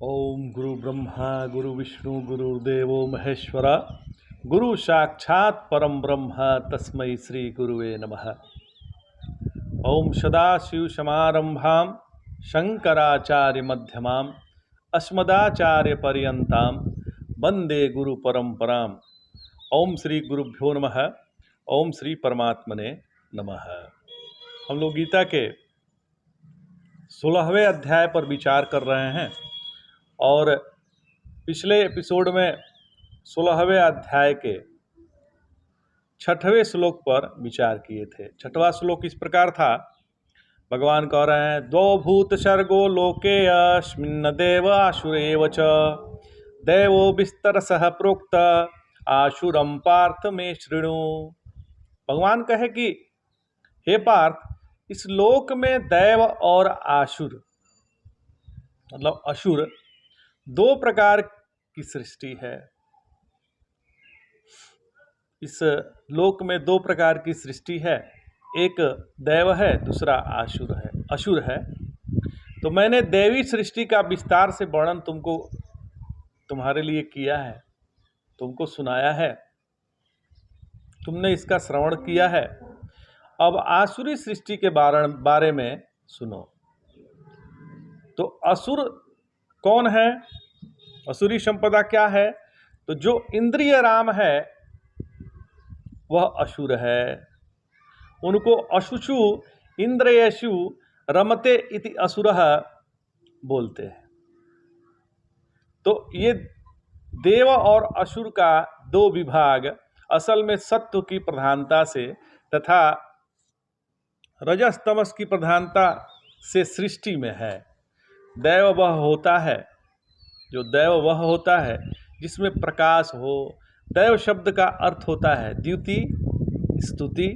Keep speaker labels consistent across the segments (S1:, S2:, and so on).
S1: ओम गुरु ब्रह्मा गुरु विष्णु गुरुदेवो महेश्वरा गुरु साक्षात् परम ब्रह्म तस्मै श्री गुरुवे नमः। ओम सदाशिव समारंभां शंकराचार्य मध्यमां अस्मदाचार्य पर्यंतां वंदे गुरु परंपरां। ओम श्री गुरुभ्यो नमः। ओम श्री परमात्मने नमः। हम लोग गीता के 16वें अध्याय पर विचार कर रहे हैं और पिछले एपिसोड में 16वें अध्याय के 6वें श्लोक पर विचार किए थे। 6वां श्लोक इस प्रकार था। भगवान कह रहे हैं, द्वौ भूत सर्गो लोके अस्मिन् देव आसुरेव च देवो विस्तरसः प्रोक्त आसुरम पार्थ में शृणु। भगवान कहे कि हे पार्थ, इस लोक में दैव और आसुर मतलब असुर दो प्रकार की सृष्टि है। इस लोक में दो प्रकार की सृष्टि है, एक दैव है, दूसरा असुर है। तो मैंने दैवी सृष्टि का विस्तार से वर्णन तुम्हारे लिए किया है, तुमको सुनाया है, तुमने इसका श्रवण किया है। अब आसुरी सृष्टि के बारे में सुनो। तो असुर कौन है, असुरी संपदा क्या है? तो जो इंद्रिय राम है वह असुर है। उनको अशुचु इंद्रियेषु रमते इति असुरः बोलते हैं। तो ये देव और असुर का दो विभाग असल में सत्व की प्रधानता से तथा रजस तमस की प्रधानता से सृष्टि में है। दैव वह होता है, जो दैव वह होता है जिसमें प्रकाश हो। दैव शब्द का अर्थ होता है द्युति, स्तुति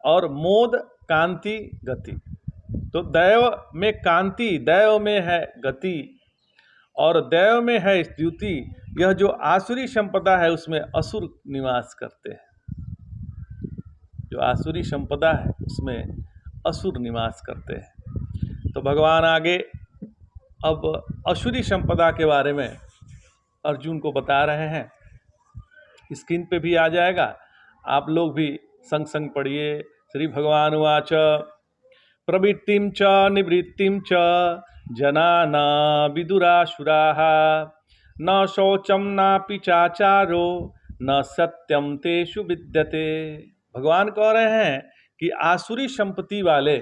S1: और मोद, कांति, गति। तो दैव में कांति, दैव में है गति और दैव में है स्तुति। यह जो आसुरी संपदा है उसमें असुर निवास करते हैं। जो आसुरी संपदा है उसमें असुर निवास करते हैं। तो भगवान आगे अब असुरी संपदा के बारे में अर्जुन को बता रहे हैं। स्क्रीन पे भी आ जाएगा, आप लोग भी संग संग पढ़िए। श्री भगवान उवाच प्रवृत्तिं च निवृत्तिं च जनाना विदुरासुराः न शौचं नापि चाचारो न सत्यम तेषु विद्यते। भगवान कह रहे हैं कि आसुरी संपत्ति वाले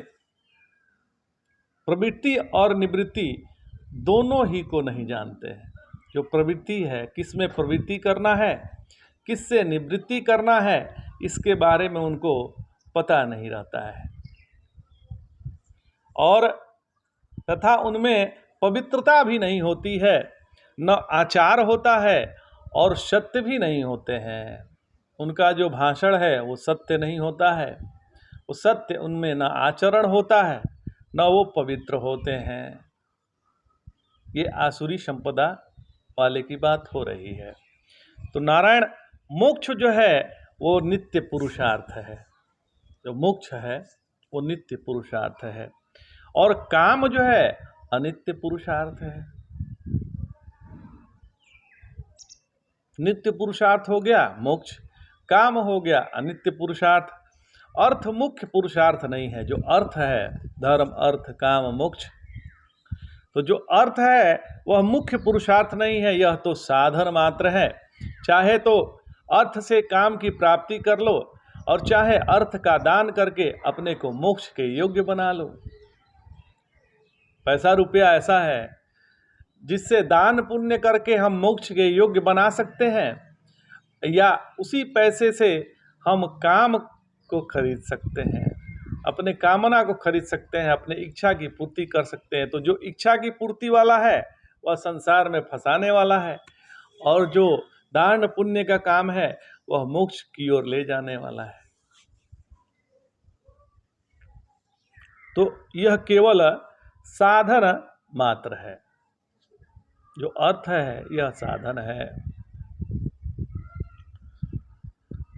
S1: प्रवृत्ति और निवृत्ति दोनों ही को नहीं जानते हैं। जो प्रवृत्ति है, किस में प्रवृत्ति करना है, किससे निवृत्ति करना है, इसके बारे में उनको पता नहीं रहता है। और तथा उनमें पवित्रता भी नहीं होती है, न आचार होता है और सत्य भी नहीं होते हैं। उनका जो भाषण है वो सत्य नहीं होता है। वो सत्य उनमें न आचरण होता है, न वो पवित्र होते हैं। ये आसुरी संपदा वाले की बात हो रही है। तो नारायण मोक्ष जो है वो नित्य पुरुषार्थ है। जो मोक्ष है वो नित्य पुरुषार्थ है और काम जो है अनित्य पुरुषार्थ है। नित्य पुरुषार्थ हो गया मोक्ष, काम हो गया अनित्य पुरुषार्थ। अर्थ मुख्य पुरुषार्थ नहीं है। जो अर्थ है, धर्म अर्थ काम मोक्ष, तो जो अर्थ है वह मुख्य पुरुषार्थ नहीं है। यह तो साधन मात्र है। चाहे तो अर्थ से काम की प्राप्ति कर लो और चाहे अर्थ का दान करके अपने को मोक्ष के योग्य बना लो। पैसा रुपया ऐसा है जिससे दान पुण्य करके हम मोक्ष के योग्य बना सकते हैं, या उसी पैसे से हम काम को खरीद सकते हैं, अपने कामना को खरीद सकते हैं, अपने इच्छा की पूर्ति कर सकते हैं। तो जो इच्छा की पूर्ति वाला है वह संसार में फंसाने वाला है और जो दान पुण्य का काम है वह मोक्ष की ओर ले जाने वाला है। तो यह केवल साधन मात्र है। जो अर्थ है यह साधन है।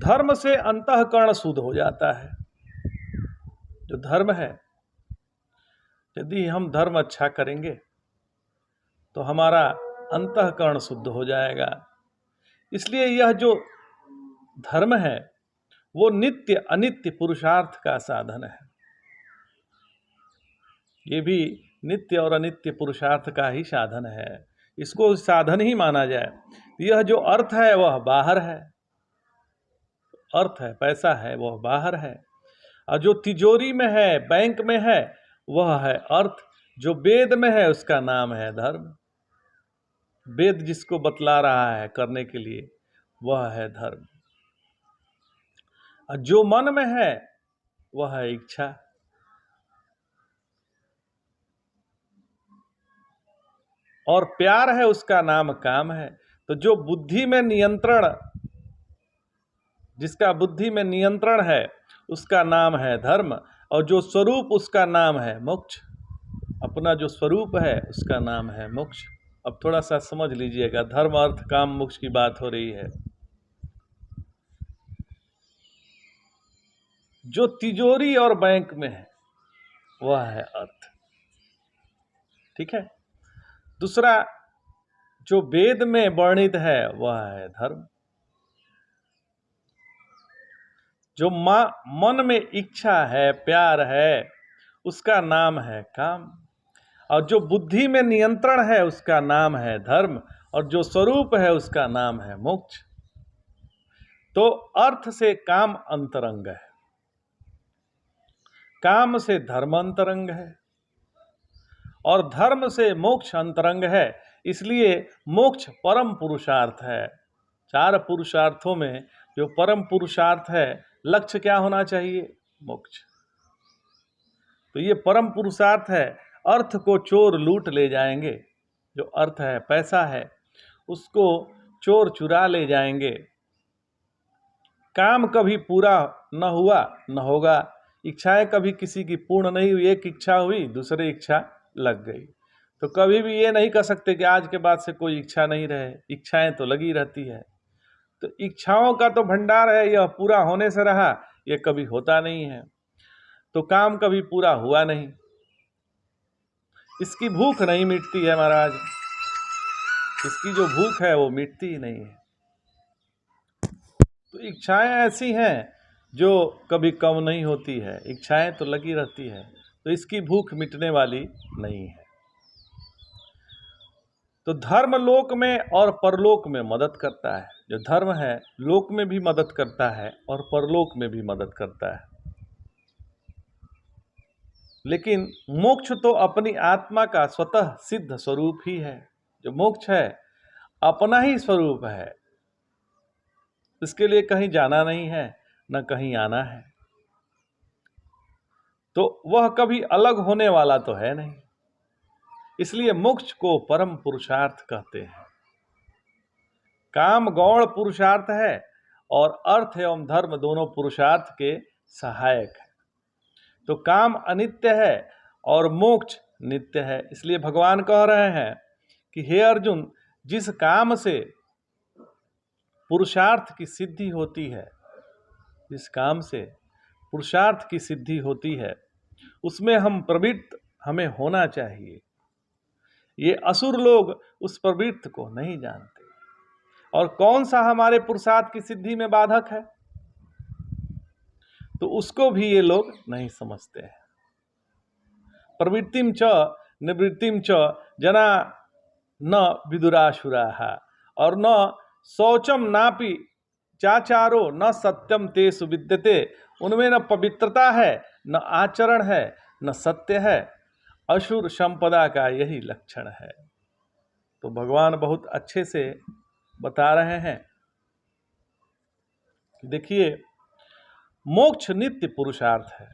S1: धर्म से अंतःकरण शुद्ध हो जाता है। जो धर्म है, यदि हम धर्म अच्छा करेंगे तो हमारा अंतःकरण शुद्ध हो जाएगा। इसलिए यह जो धर्म है वो नित्य अनित्य पुरुषार्थ का साधन है। ये भी नित्य और अनित्य पुरुषार्थ का ही साधन है, इसको साधन ही माना जाए। यह जो अर्थ है वह बाहर है, अर्थ है, पैसा है, वह बाहर है। और जो तिजोरी में है, बैंक में है, वह है अर्थ। जो वेद में है उसका नाम है धर्म। वेद जिसको बतला रहा है करने के लिए वह है धर्म। और जो मन में है वह है इच्छा। और प्यार है उसका नाम काम है। तो जो बुद्धि में नियंत्रण, जिसका बुद्धि में नियंत्रण है उसका नाम है धर्म। और जो स्वरूप उसका नाम है मोक्ष। अपना जो स्वरूप है उसका नाम है मोक्ष। अब थोड़ा सा समझ लीजिएगा, धर्म अर्थ काम मोक्ष की बात हो रही है। जो तिजोरी और बैंक में है वह है अर्थ, ठीक है। दूसरा जो वेद में वर्णित है वह है धर्म। जो मन में इच्छा है, प्यार है, उसका नाम है काम। और जो बुद्धि में नियंत्रण है उसका नाम है धर्म। और जो स्वरूप है उसका नाम है मोक्ष। तो अर्थ से काम अंतरंग है, काम से धर्म अंतरंग है, और धर्म से मोक्ष अंतरंग है। इसलिए मोक्ष परम पुरुषार्थ है। चार पुरुषार्थों में जो परम पुरुषार्थ है, लक्ष्य क्या होना चाहिए? मोक्ष। तो ये परम पुरुषार्थ है। अर्थ को चोर लूट ले जाएंगे। जो अर्थ है, पैसा है, उसको चोर चुरा ले जाएंगे। काम कभी पूरा न हुआ न होगा। इच्छाएं कभी किसी की पूर्ण नहीं हुई। एक इच्छा हुई, दूसरी इच्छा लग गई। तो कभी भी ये नहीं कह सकते कि आज के बाद से कोई इच्छा नहीं रहे। इच्छाएं तो लगी रहती है। तो इच्छाओं का तो भंडार है, यह पूरा होने से रहा, यह कभी होता नहीं है। तो काम कभी पूरा हुआ नहीं। इसकी भूख नहीं मिटती है महाराज। इसकी जो भूख है वो मिटती ही नहीं है। तो इच्छाएं ऐसी हैं जो कभी कम नहीं होती है। इच्छाएं तो लगी रहती है। तो इसकी भूख मिटने वाली नहीं है। तो धर्म लोक में और परलोक में मदद करता है। जो धर्म है लोक में भी मदद करता है और परलोक में भी मदद करता है। लेकिन मोक्ष तो अपनी आत्मा का स्वतः सिद्ध स्वरूप ही है। जो मोक्ष है अपना ही स्वरूप है। इसके लिए कहीं जाना नहीं है, न कहीं आना है। तो वह कभी अलग होने वाला तो है नहीं। इसलिए मोक्ष को परम पुरुषार्थ कहते हैं। काम गौण पुरुषार्थ है और अर्थ एवं धर्म दोनों पुरुषार्थ के सहायक है। तो काम अनित्य है और मोक्ष नित्य है। इसलिए भगवान कह रहे हैं कि हे अर्जुन, जिस काम से पुरुषार्थ की सिद्धि होती है, जिस काम से पुरुषार्थ की सिद्धि होती है, उसमें हम प्रवृत्त हमें होना चाहिए। ये असुर लोग उस प्रवृत्ति को नहीं जानते। और कौन सा हमारे पुरुषार्थ की सिद्धि में बाधक है, तो उसको भी ये लोग नहीं समझते हैं। प्रवृत्तिम च निवृत्तिम च जना न विदुरासुराः और न शौचम नापि चाचारो न सत्यम तेषु विद्यते। उनमें न पवित्रता है, न आचरण है, न सत्य है। असुर संपदा का यही लक्षण है। तो भगवान बहुत अच्छे से बता रहे हैं। देखिए, मोक्ष नित्य पुरुषार्थ है।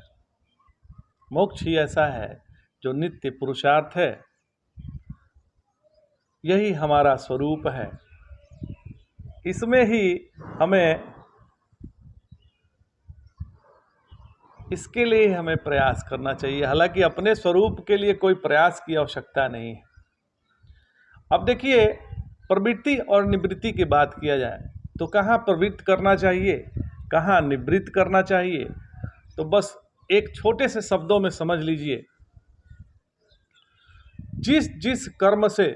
S1: मोक्ष ही ऐसा है जो नित्य पुरुषार्थ है। यही हमारा स्वरूप है। इसमें ही हमें, इसके लिए हमें प्रयास करना चाहिए। हालांकि अपने स्वरूप के लिए कोई प्रयास की आवश्यकता नहीं है। अब देखिए, प्रवृत्ति और निवृत्ति की बात किया जाए तो कहाँ प्रवृत्त करना चाहिए, कहाँ निवृत्त करना चाहिए, तो बस एक छोटे से शब्दों में समझ लीजिए। जिस जिस कर्म से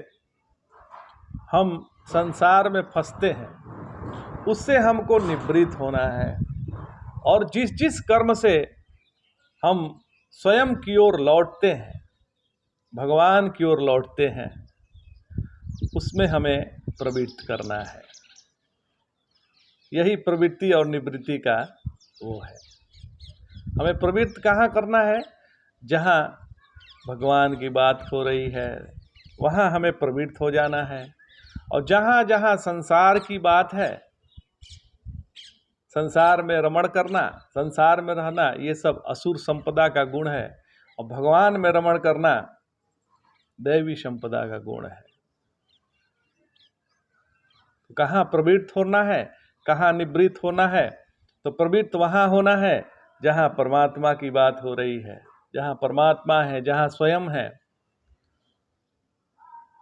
S1: हम संसार में फंसते हैं, उससे हमको निवृत्त होना है। और जिस जिस कर्म से हम स्वयं की ओर लौटते हैं, भगवान की ओर लौटते हैं, उसमें हमें प्रवृत्त करना है। यही प्रवृत्ति और निवृत्ति का वो है। हमें प्रवृत्त कहाँ करना है? जहाँ भगवान की बात हो रही है वहाँ हमें प्रवृत्त हो जाना है। और जहाँ जहाँ संसार की बात है, संसार में रमण करना, संसार में रहना, ये सब असुर संपदा का गुण है। और भगवान में रमण करना दैवी संपदा का गुण है। तो कहाँ प्रवृत्त होना है, कहाँ निवृत्त होना है? तो प्रवृत्त वहाँ होना है जहाँ परमात्मा की बात हो रही है, जहाँ परमात्मा है, जहाँ स्वयं है।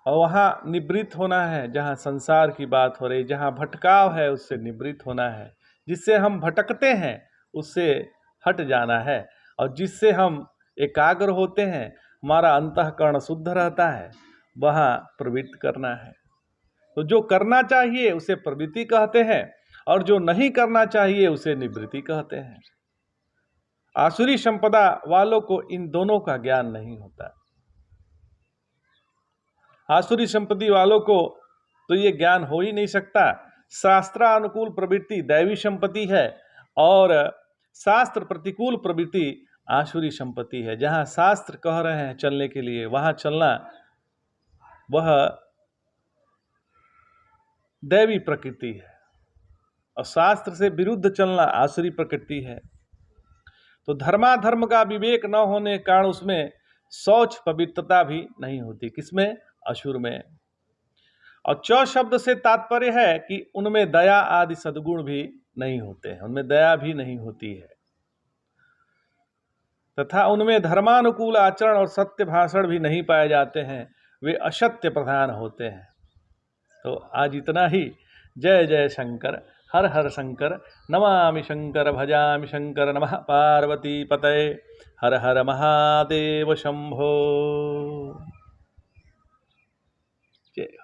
S1: और वहाँ निवृत्त होना है जहाँ संसार की बात हो रही, जहाँ भटकाव है उससे निवृत्त होना है। जिससे हम भटकते हैं उससे हट जाना है। और जिससे हम एकाग्र होते हैं, हमारा अंतःकरण शुद्ध रहता है, वहाँ प्रवृत्त करना है। तो जो करना चाहिए उसे प्रवृत्ति कहते हैं, और जो नहीं करना चाहिए उसे निवृत्ति कहते हैं। आसुरी संपदा वालों को इन दोनों का ज्ञान नहीं होता। आसुरी संपत्ति वालों को तो ये ज्ञान हो ही नहीं सकता। शास्त्रानुकूल प्रवृत्ति दैवी संपत्ति है, और शास्त्र प्रतिकूल प्रवृत्ति आसुरी संपत्ति है। जहाँ शास्त्र कह रहे हैं चलने के लिए, वहाँ चलना वह दैवी प्रकृति है, और शास्त्र से विरुद्ध चलना आसुरी प्रकृति है। तो धर्माधर्म का विवेक न होने के कारण उसमें शौच पवित्रता भी नहीं होती। किसमें? असुर में। और च शब्द से तात्पर्य है कि उनमें दया आदि सद्गुण भी नहीं होते हैं, उनमें दया भी नहीं होती है, तथा उनमें धर्मानुकूल आचरण और सत्य भाषण भी नहीं पाए जाते हैं, वे असत्य प्रधान होते हैं। तो आज इतना ही। जय जय शंकर, हर हर शंकर, नमामि शंकर, भजामि शंकर, नमः पार्वती पतये, हर हर महादेव शंभो। जय।